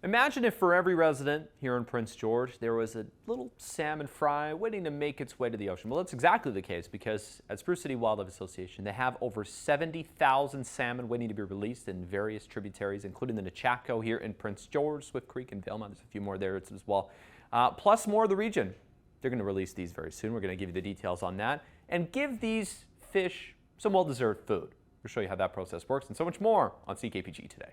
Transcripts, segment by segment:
Imagine if for every resident here in Prince George, there was a little salmon fry waiting to make its way to the ocean. Well, that's exactly the case because at Spruce City Wildlife Association, they have over 70,000 salmon waiting to be released in various tributaries, including the Nechako here in Prince George, Swift Creek, and Valemount. There's a few more there as well, plus more of the region. They're going to release these very soon. We're going to give you the details on that and give these fish some well-deserved food. We'll show you how that process works and so much more on CKPG Today.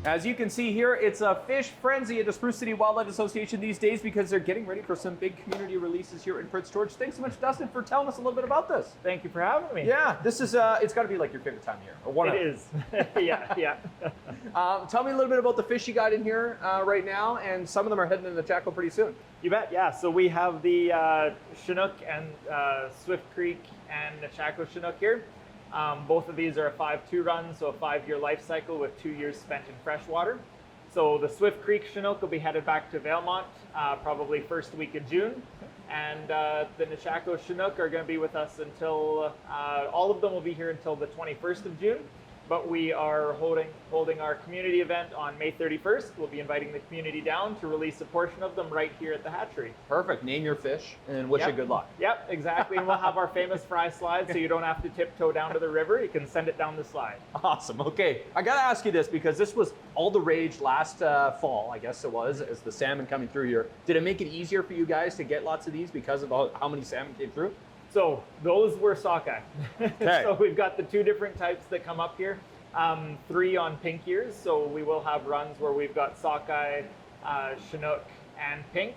As you can see here, it's a fish frenzy at the Spruce City Wildlife Association these days because they're getting ready for some big community releases here in Prince George. Thanks so much, Dustin, for telling us a little bit about this. Thank you for having me. Yeah, this is, it's got to be like your favorite time of year. Or one it is. Yeah. Tell me a little bit about the fish you got in here right now, and some of them are heading into the Nechako pretty soon. You bet, yeah. So we have the Chinook and Swift Creek and Nechako Chinook here. Both of these are a 5-2 run, so a 5-year life cycle with 2 years spent in freshwater. So the Swift Creek Chinook will be headed back to Valemount probably first week of June. And the Nechako Chinook are going to be with us until, all of them will be here until the 21st of June. But we are holding our community event on May 31st. We'll be inviting the community down to release a portion of them right here at the hatchery. Perfect. Name your fish and wish it good luck. Yep, exactly. And we'll have our famous fry slide, so you don't have to tiptoe down to the river. You can send it down the slide. Awesome. Okay, I got to ask you this because this was all the rage last fall, I guess it was, as the salmon coming through here. Did it make it easier for you guys to get lots of these because of how many salmon came through? So those were sockeye. Okay. So we've got the 2 different types that come up here. 3 on pink ears, so we will have runs where we've got sockeye, Chinook, and pink.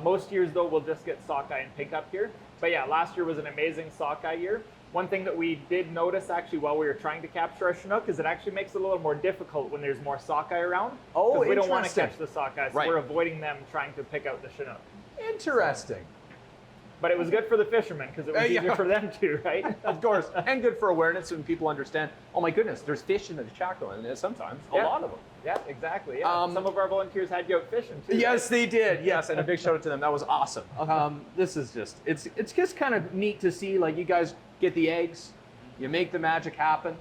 Most years though, we'll just get sockeye and pink up here. But yeah, last year was an amazing sockeye year. One thing that we did notice actually while we were trying to capture our Chinook is it actually makes it a little more difficult when there's more sockeye around. Oh, we don't want to catch the sockeye, so right. we're avoiding them trying to pick out the Chinook. Interesting. But it was good for the fishermen because it was easier for them too, right? Of course, and good for awareness when people understand, oh my goodness, there's fish in the Nechako, and there's sometimes a lot of them. Yeah, exactly. Yeah. Some of our volunteers had you out fishing too. Yes, they did. Yes, and a big shout out to them. That was awesome. This is just, it's just kind of neat to see, like, you guys get the eggs, you make the magic happen,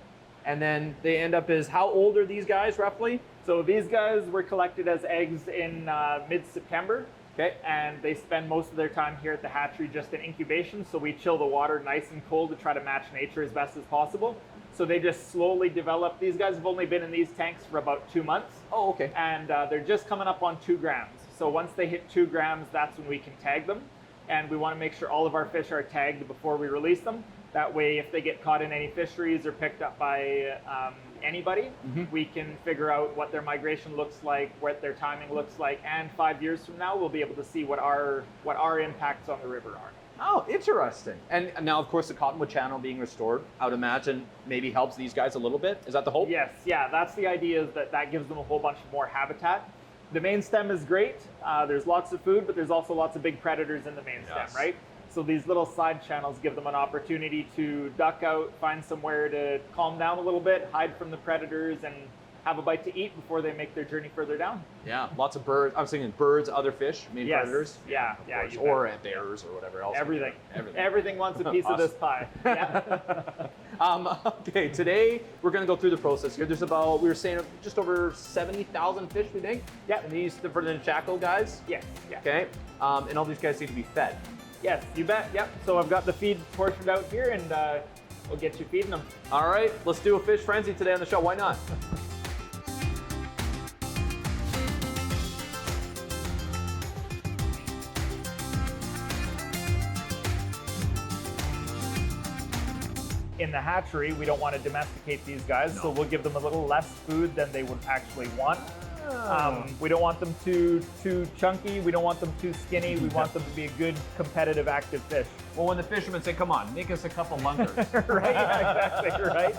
and then they end up as, how old are these guys roughly? So these guys were collected as eggs in mid-September. Okay. And they spend most of their time here at the hatchery just in incubation, so we chill the water nice and cold to try to match nature as best as possible. So they just slowly develop. These guys have only been in these tanks for about 2 months. Oh, okay. And they're just coming up on 2 grams. So once they hit 2 grams, that's when we can tag them. And we want to make sure all of our fish are tagged before we release them. That way, if they get caught in any fisheries or picked up by anybody, we can figure out what their migration looks like, what their timing looks like, and 5 years from now, we'll be able to see what our impacts on the river are. Oh, interesting. And now, of course, the Cottonwood Channel being restored, I would imagine maybe helps these guys a little bit. Is that the hope? Yes, yeah, that's the idea, is that gives them a whole bunch more habitat. The main stem is great. There's lots of food, but there's also lots of big predators in the main stem, right? So these little side channels give them an opportunity to duck out, find somewhere to calm down a little bit, hide from the predators, and have a bite to eat before they make their journey further down. Yeah, lots of birds. I was thinking birds, other fish, maybe predators. Yeah, or bears or whatever else. Everything wants a piece of this pie. Yeah. Okay, today we're going to go through the process here. There's about, we were saying, just over 70,000 fish, we think. Yeah. And these for the Nechako guys. Yes. Yeah. Okay. And all these guys need to be fed. Yes, you bet. Yep. So I've got the feed portioned out here, and we'll get you feeding them. All right, let's do a fish frenzy today on the show. Why not? in the hatchery, we don't want to domesticate these guys, so we'll give them a little less food than they would actually want. We don't want them too chunky. We don't want them too skinny. We want them to be a good, competitive, active fish. Well, when the fishermen say, come on, make us a couple lunkers. Right, yeah, exactly, right?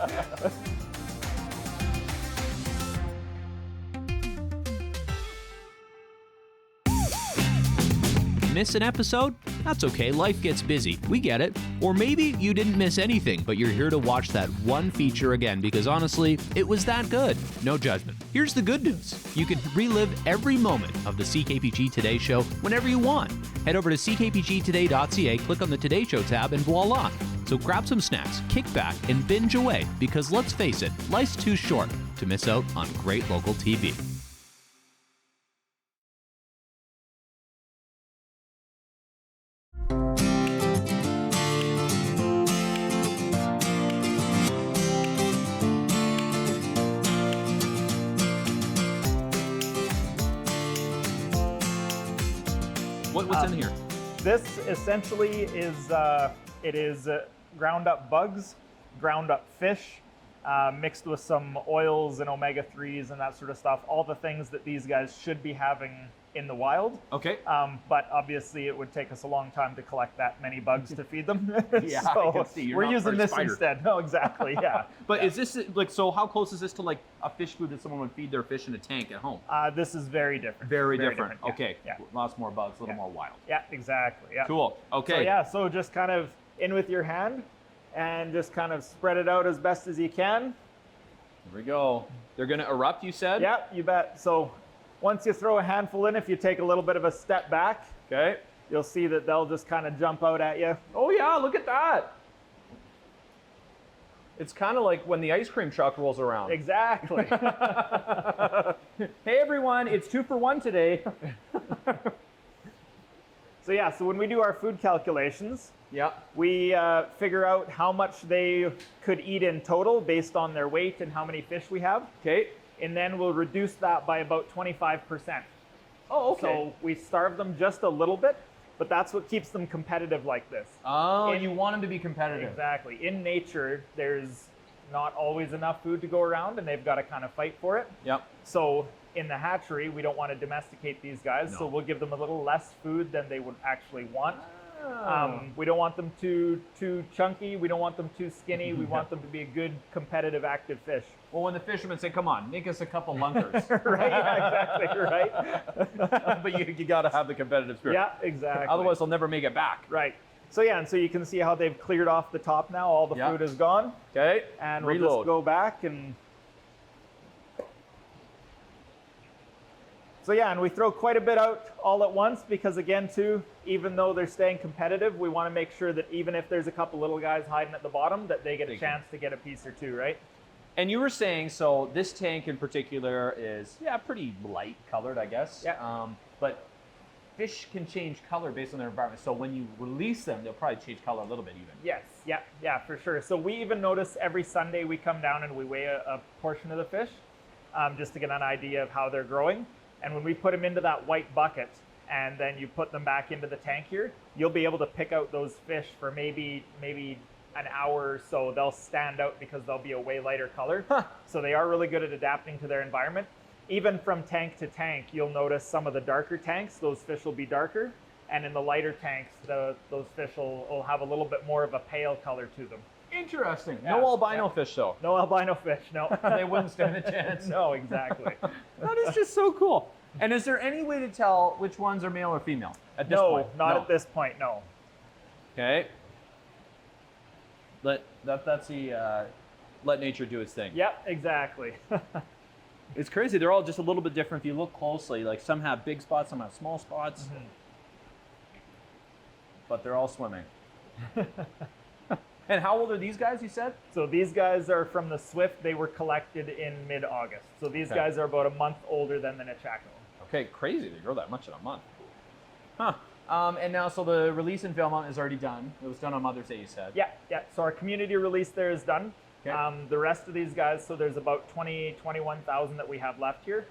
Miss an episode? That's okay, life gets busy. We get it. Or maybe you didn't miss anything, but you're here to watch that one feature again because honestly, it was that good. No judgment. Here's the good news. You can relive every moment of the CKPG Today show whenever you want. Head over to ckpgtoday.ca, click on the Today Show tab, and voila. So grab some snacks, kick back, and binge away because let's face it, life's too short to miss out on great local TV. What's in here? This essentially is ground up bugs, ground up fish, mixed with some oils and omega-3s and that sort of stuff. All the things that these guys should be having in the wild. Okay. But obviously it would take us a long time to collect that many bugs to feed them. Yeah, so I can see. we're using this instead. No, exactly. Yeah. But is this like, so how close is this to like a fish food that someone would feed their fish in a tank at home? This is very different. Very different. Yeah. Okay. Yeah. Lots more bugs, a little more wild. Yeah, exactly. Yeah. Cool. Okay. So yeah, so just kind of in with your hand and just kind of spread it out as best as you can. Here we go. They're going to erupt, you said? Yeah, you bet. So once you throw a handful in, if you take a little bit of a step back, Okay. you'll see that they'll just kind of jump out at you. Oh yeah, look at that. It's kind of like when the ice cream truck rolls around. Exactly. Hey everyone, it's 2 for 1 today. So yeah, so when we do our food calculations, Yeah. we figure out how much they could eat in total based on their weight and how many fish we have. Okay. And then we'll reduce that by about 25%. Oh, okay. So we starve them just a little bit, but that's what keeps them competitive like this. Oh, In- you want them to be competitive. Exactly. In nature, there's not always enough food to go around, and they've got to kind of fight for it. Yep. So in the hatchery, we don't want to domesticate these guys, so No. we'll give them a little less food than they would actually want. Oh. We don't want them too chunky. We don't want them too skinny. We want them to be a good, competitive, active fish. Well, when the fishermen say, come on, make us a couple lunkers. Right? Yeah, exactly. Right. But you got to have the competitive spirit. Yeah, exactly. Otherwise, they'll never make it back. Right. So yeah, and so you can see how they've cleared off the top now. All the Yeah. food is gone. Okay. And we'll Reload. just go back and... So yeah, and we throw quite a bit out all at once because again too, even though they're staying competitive, we want to make sure that even if there's a couple little guys hiding at the bottom, that they get a chance to get a piece or two, right? And you were saying, so this tank in particular is, yeah, pretty light colored, I guess. Yeah. But fish can change color based on their environment. So when you release them, they'll probably change color a little bit even. Yes, yeah, for sure. So we even notice every Sunday we come down and we weigh a portion of the fish just to get an idea of how they're growing. And when we put them into that white bucket and then you put them back into the tank here, you'll be able to pick out those fish for maybe an hour or so. They'll stand out because they'll be a way lighter color. So they are really good at adapting to their environment. Even from tank to tank, you'll notice some of the darker tanks, those fish will be darker. And in the lighter tanks, those fish will have a little bit more of a pale color to them. Interesting. Yeah. No albino fish though. No albino fish, no. They wouldn't stand a chance. No, exactly. That is just so cool. And is there any way to tell which ones are male or female at this point? No, not at this point, no. Okay. Let nature do its thing. Yep, exactly. It's crazy. They're all just a little bit different if you look closely. Like some have big spots, some have small spots. Mm-hmm. But they're all swimming. And how old are these guys, you said? So these guys are from the Swift. They were collected in mid-August. So these Okay. guys are about a month older than the Nechako. Okay, crazy. They grow that much in a month. Huh. And now, so the release in Valemount is already done. It was done on Mother's Day, you said. Yeah. So our community release there is done. Okay. The rest of these guys, so there's about 21,000 that we have left here.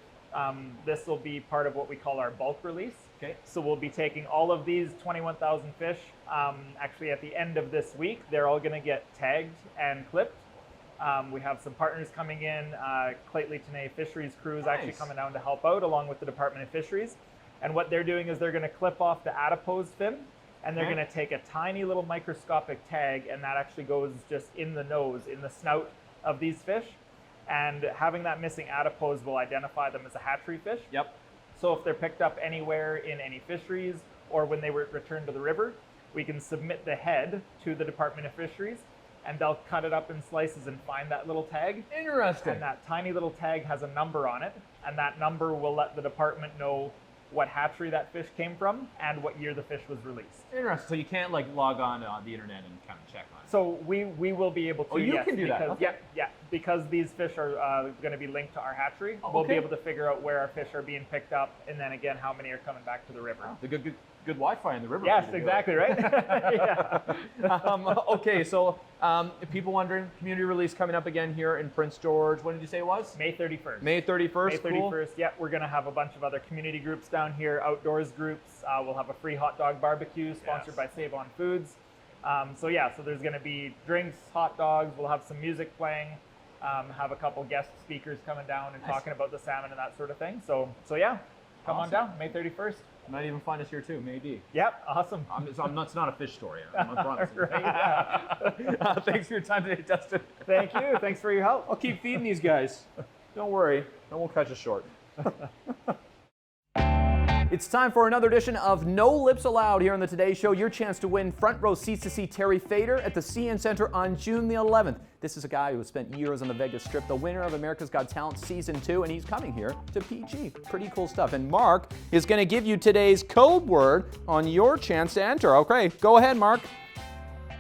This will be part of what we call our bulk release. Okay. So we'll be taking all of these 21,000 fish. Actually, at the end of this week, they're all going to get tagged and clipped. We have some partners coming in. Clayton Fisheries crew is actually coming down to help out, along with the Department of Fisheries. And what they're doing is they're going to clip off the adipose fin, and they're going to take a tiny little microscopic tag, and that actually goes just in the nose, in the snout of these fish. And having that missing adipose will identify them as a hatchery fish. Yep. So if they're picked up anywhere in any fisheries or when they were returned to the river, we can submit the head to the Department of Fisheries, and they'll cut it up in slices and find that little tag. Interesting. And that tiny little tag has a number on it, and that number will let the department know what hatchery that fish came from and what year the fish was released. Interesting. So you can't like log on the internet and kind of check on it. So we will be able to. Oh, you yes, can do that. because, Okay. Yeah, because these fish are going to be linked to our hatchery. We'll be able to figure out where our fish are being picked up, and then again, how many are coming back to the river. Oh, the good Wi-Fi in the river. Yes, exactly, right? Yeah. Okay, so if people wondering, community release coming up again here in Prince George. When did you say it was? May 31st. May 31st. May 31st, yeah. We're going to have a bunch of other community groups down here, outdoors groups. We'll have a free hot dog barbecue sponsored by Save On Foods. So there's going to be drinks, hot dogs. We'll have some music playing. Have a couple guest speakers coming down and talking about the salmon and that sort of thing. So yeah, come on down, May 31st. Might even find us here too, maybe. Yep, awesome. It's not a fish story. I'm promising. Right, yeah. Thanks for your time today, Dustin. Thank you. Thanks for your help. I'll keep feeding these guys. Don't worry, I won't catch us short. It's time for another edition of No Lips Allowed here on the Today Show. Your chance to win front row seats to see Terry Fader at the CN Center on June the 11th. This is a guy who has spent years on the Vegas Strip, the winner of America's Got Talent Season 2, and he's coming here to PG. Pretty cool stuff. And Mark is going to give you today's code word on your chance to enter. Okay, go ahead, Mark.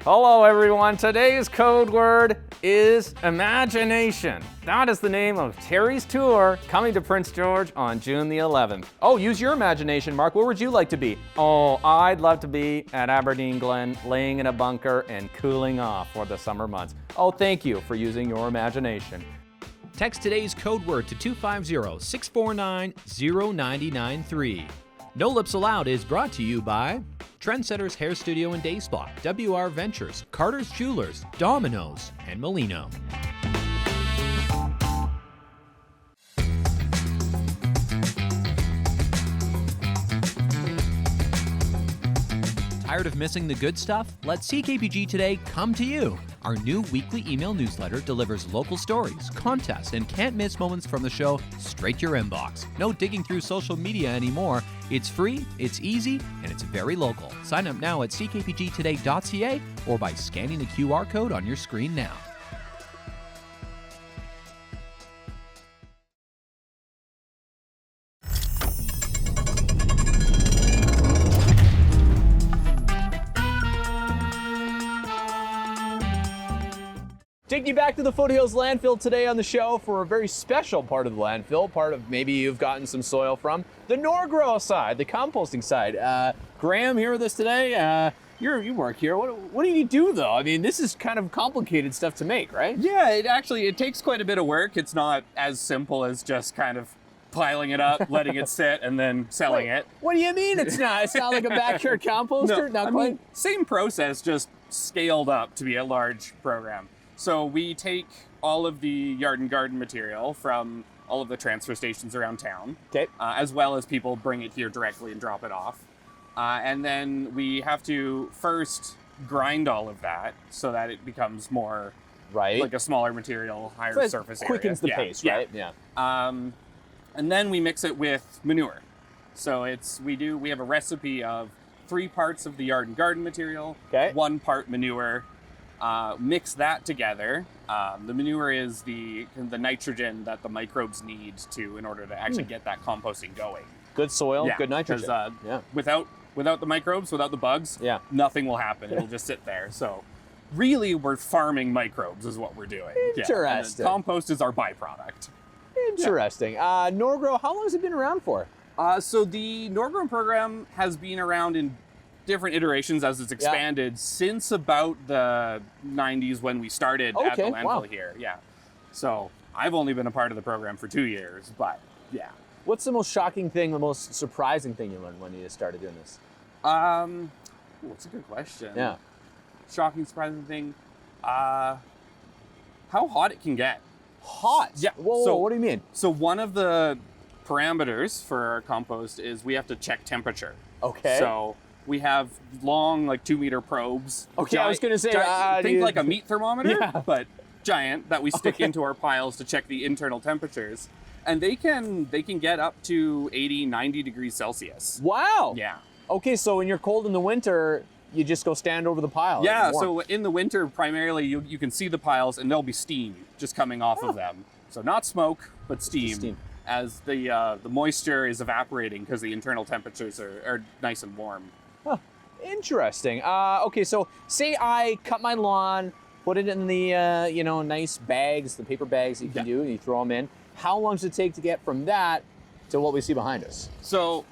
Hello, everyone. Today's code word is imagination. That is the name of Terry's tour coming to Prince George on June the 11th. Oh, use your imagination, Mark. Where would you like to be? Oh, I'd love to be at Aberdeen Glen, laying in a bunker and cooling off for the summer months. Oh, thank you for using your imagination. Text today's code word to 250-649-0993. No Lips Allowed is brought to you by Trendsetters Hair Studio and Day Spa, WR Ventures, Carter's Jewelers, Domino's, and Molino. Tired of missing the good stuff? Let CKPG Today come to you. Our new weekly email newsletter delivers local stories, contests, and can't-miss moments from the show straight to your inbox. No digging through social media anymore. It's free, it's easy, and it's very local. Sign up now at ckpgtoday.ca or by scanning the QR code on your screen now. Taking you back to the Foothills Landfill today on the show for a very special part of the landfill, part of maybe you've gotten some soil from, the NorGrow side, the composting side. Graham here with us today. You work here. What do you do though? I mean, this is kind of complicated stuff to make, right? Yeah, it takes quite a bit of work. It's not as simple as just kind of piling it up, letting it sit, and then selling it. What do you mean it's not? It's not like a backyard composter? No, Not I quite? mean, same process, just scaled up to be a large program. So we take all of the yard and garden material from all of the transfer stations around town, Okay. as well as people bring it here directly and drop it off. And then we have to first grind all of that so that it becomes more Right. like a smaller material, higher So it surface area. quickens the Yeah, pace, yeah. right? Yeah. And then we mix it with manure. So we have a recipe of 3 parts of the yard and garden material, Okay. 1 part manure. Mix that together. The manure is the nitrogen that the microbes need in order to actually get that composting going. Good soil, Yeah, good nitrogen. 'cause, Yeah. Without the microbes, without the bugs, Yeah. nothing will happen. It'll just sit there. So really, we're farming microbes is what we're doing. Yeah, and the Interesting. compost is our byproduct. Interesting. NorGrow, how long has it been around for? So the NorGrow program has been around in different iterations as it's expanded since about the 90s when we started at the Okay, landfill wow. here. Yeah. So I've only been a part of the program for 2 years, but yeah. What's the most shocking thing, the most surprising thing you learned when you started doing this? That's a good question. Yeah. Shocking, surprising thing. How hot it can get. Hot? Yeah. Whoa, what do you mean? So one of the parameters for our compost is we have to check temperature. Okay. So we have long, like 2-meter probes. Okay, I was gonna say, think like a meat thermometer, Yeah. but giant, that we stick into our piles to check the internal temperatures. And they can get up to 80, 90 degrees Celsius. Wow. Yeah. Okay, so when you're cold in the winter, you just go stand over the pile. Yeah, It's warm. so in the winter, primarily, you can see the piles and there'll be steam just coming off of them. So not smoke, but steam. As the moisture is evaporating because the internal temperatures are nice and warm. Huh. Interesting. Okay, so say I cut my lawn, put it in the nice bags, the paper bags that you can do, and you throw them in. How long does it take to get from that to what we see behind us? So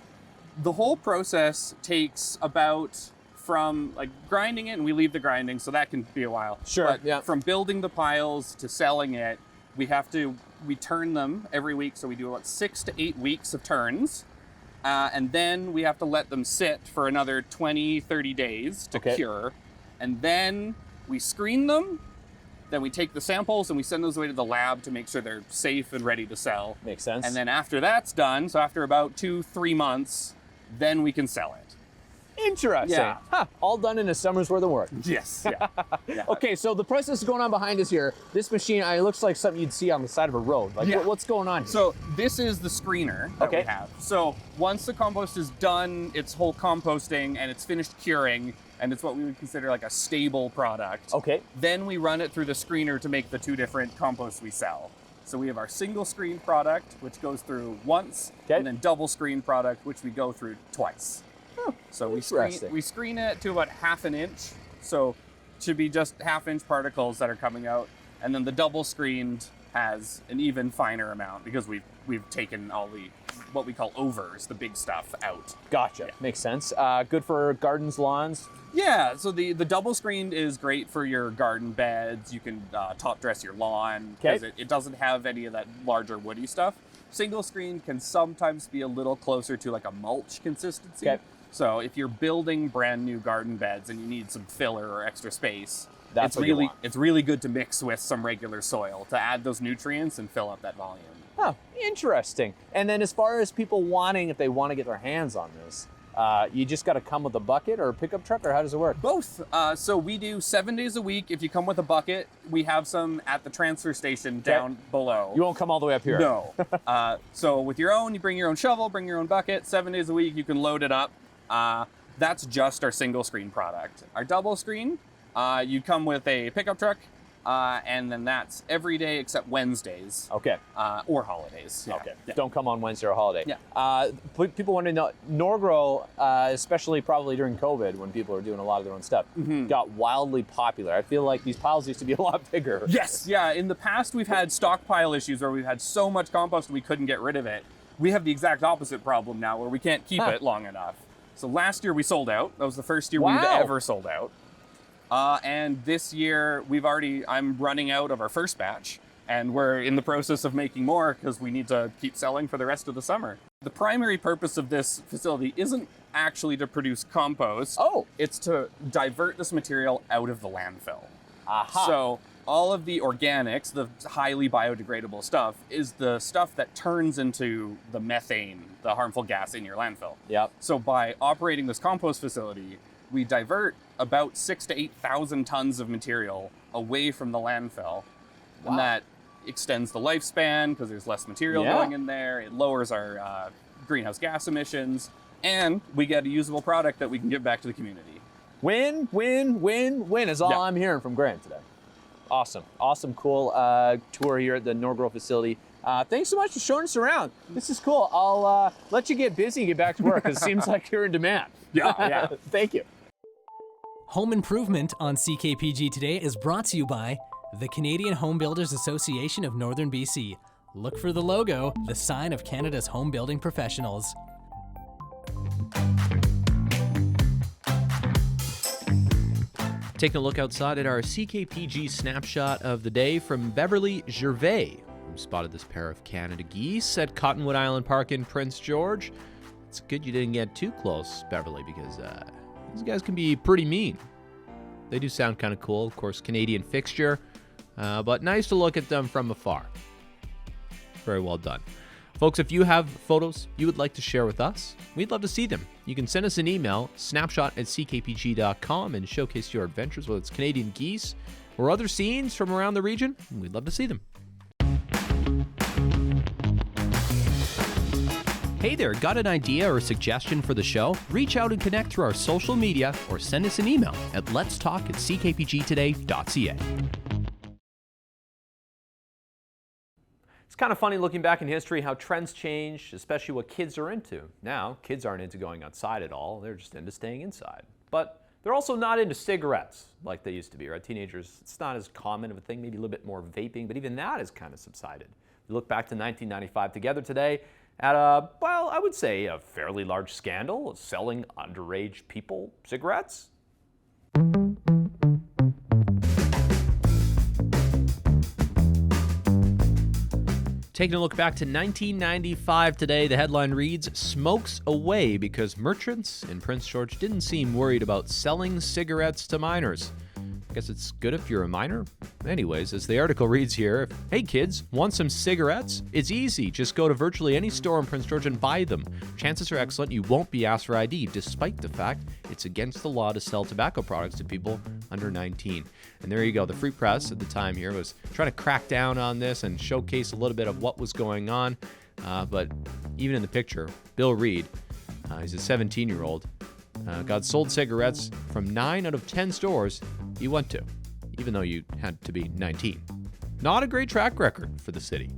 the whole process takes about from like grinding it, and we leave the grinding, so that can be a while. Sure, But yeah. from building the piles to selling it, we turn them every week, so we do about 6 to 8 weeks of turns. And then we have to let them sit for another 20, 30 days to cure. And then we screen them. Then we take the samples and we send those away to the lab to make sure they're safe and ready to sell. Makes sense. And then after that's done, so after about 2-3 months, then we can sell it. Interesting. Yeah. Huh. All done in a summer's worth of work. Yes. Yeah. Okay, so the process going on behind us here, this machine, it looks like something you'd see on the side of a road. Like, what's going on here? So this is the screener that we have. So once the compost is done, its whole composting and it's finished curing, and it's what we would consider like a stable product. Okay. Then we run it through the screener to make the 2 different composts we sell. So we have our single screen product, which goes through once, and then double screen product, which we go through twice. Oh, so we screen it to about 1/2 inch. So it should be just 1/2 inch particles that are coming out. And then the double screened has an even finer amount because we've taken all the, what we call overs, the big stuff, out. Gotcha. Makes sense. Good for gardens, lawns. Yeah, so the double screened is great for your garden beds. You can top dress your lawn because it doesn't have any of that larger woody stuff. Single screened can sometimes be a little closer to like a mulch consistency. Okay. So if you're building brand new garden beds and you need some filler or extra space, That's what you want. it's really good to mix with some regular soil to add those nutrients and fill up that volume. Oh, interesting. And then as far as people wanting, if they want to get their hands on this, you just got to come with a bucket or a pickup truck, or how does it work? Both. So we do 7 days a week. If you come with a bucket, we have some at the transfer station down below. You won't come all the way up here. No. So with your own, you bring your own shovel, bring your own bucket. 7 days a week, you can load it up. That's just our single screen product. Our double screen, you come with a pickup truck, and then that's every day except Wednesdays. Okay. Or holidays. Yeah. Okay. Yeah. Don't come on Wednesday or holiday. Yeah. People want to know, NorGrow, especially probably during COVID when people are doing a lot of their own stuff, got wildly popular. I feel like these piles used to be a lot bigger. Yes. Yeah. In the past, we've had stockpile issues where we've had so much compost we couldn't get rid of it. We have the exact opposite problem now where we can't keep it long enough. So last year we sold out. That was the first year we've ever sold out. And this year I'm running out of our first batch, and we're in the process of making more because we need to keep selling for the rest of the summer. The primary purpose of this facility isn't actually to produce compost. Oh. It's to divert this material out of the landfill. Aha. So all of the organics, the highly biodegradable stuff, is the stuff that turns into the methane, the harmful gas in your landfill. Yep. So by operating this compost facility, we divert about 6,000 to 8,000 tons of material away from the landfill. Wow. And that extends the lifespan because there's less material going in there. It lowers our greenhouse gas emissions, and we get a usable product that we can give back to the community. Win, win, win, win is all I'm hearing from Grant today. Awesome. Awesome, cool tour here at the NorGrow facility. Thanks so much for showing us around. This is cool. I'll let you get busy and get back to work because it seems like you're in demand. Yeah. Thank you. Home Improvement on CKPG Today is brought to you by the Canadian Home Builders Association of Northern BC. Look for the logo, the sign of Canada's home building professionals. Taking a look outside at our CKPG snapshot of the day from Beverly Gervais. spotted this pair of Canada geese at Cottonwood Island Park in Prince George. It's good you didn't get too close, Beverly, because these guys can be pretty mean. They do sound kind of cool. Of course, Canadian fixture, but nice to look at them from afar. Very well done. Folks, if you have photos you would like to share with us, we'd love to see them. You can send us an email, snapshot@ckpg.com, and showcase your adventures, whether it's Canadian geese or other scenes from around the region. We'd love to see them. Hey there, got an idea or a suggestion for the show? Reach out and connect through our social media or send us an email at letstalk@ckpgtoday.ca. It's kind of funny looking back in history how trends change, especially what kids are into. Now, kids aren't into going outside at all. They're just into staying inside. But they're also not into cigarettes like they used to be, right? Teenagers, it's not as common of a thing, maybe a little bit more vaping, but even that has kind of subsided. We look back to 1995 together today at well, I would say a fairly large scandal of selling underage people cigarettes. Taking a look back to 1995 today, the headline reads, "Smokes away because merchants in Prince George didn't seem worried about selling cigarettes to minors." I guess it's good if you're a minor. Anyways, as the article reads here, hey kids, want some cigarettes? It's easy. Just go to virtually any store in Prince George and buy them. Chances are excellent you won't be asked for ID, despite the fact it's against the law to sell tobacco products to people under 19. And there you go. The Free Press at the time here was trying to crack down on this and showcase a little bit of what was going on. But even in the picture, Bill Reed, he's a 17-year-old, got sold cigarettes from 9 out of 10 stores he went to, even though you had to be 19. Not a great track record for the city.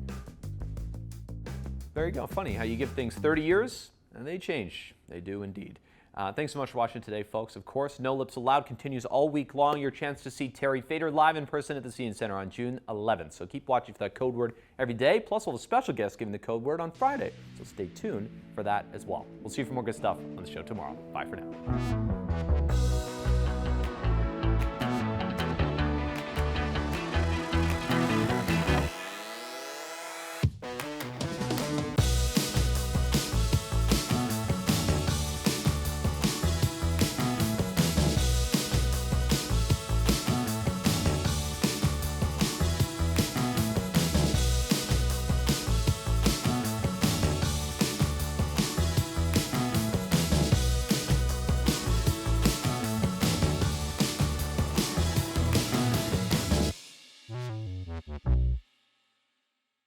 There you go. Funny how you give things 30 years and they change. They do indeed. Thanks so much for watching today, folks. Of course, No Lips Allowed continues all week long. Your chance to see Terry Fader live in person at the CN Center on June 11th. So keep watching for that code word every day. Plus, we'll have a special guest giving the code word on Friday. So stay tuned for that as well. We'll see you for more good stuff on the show tomorrow. Bye for now.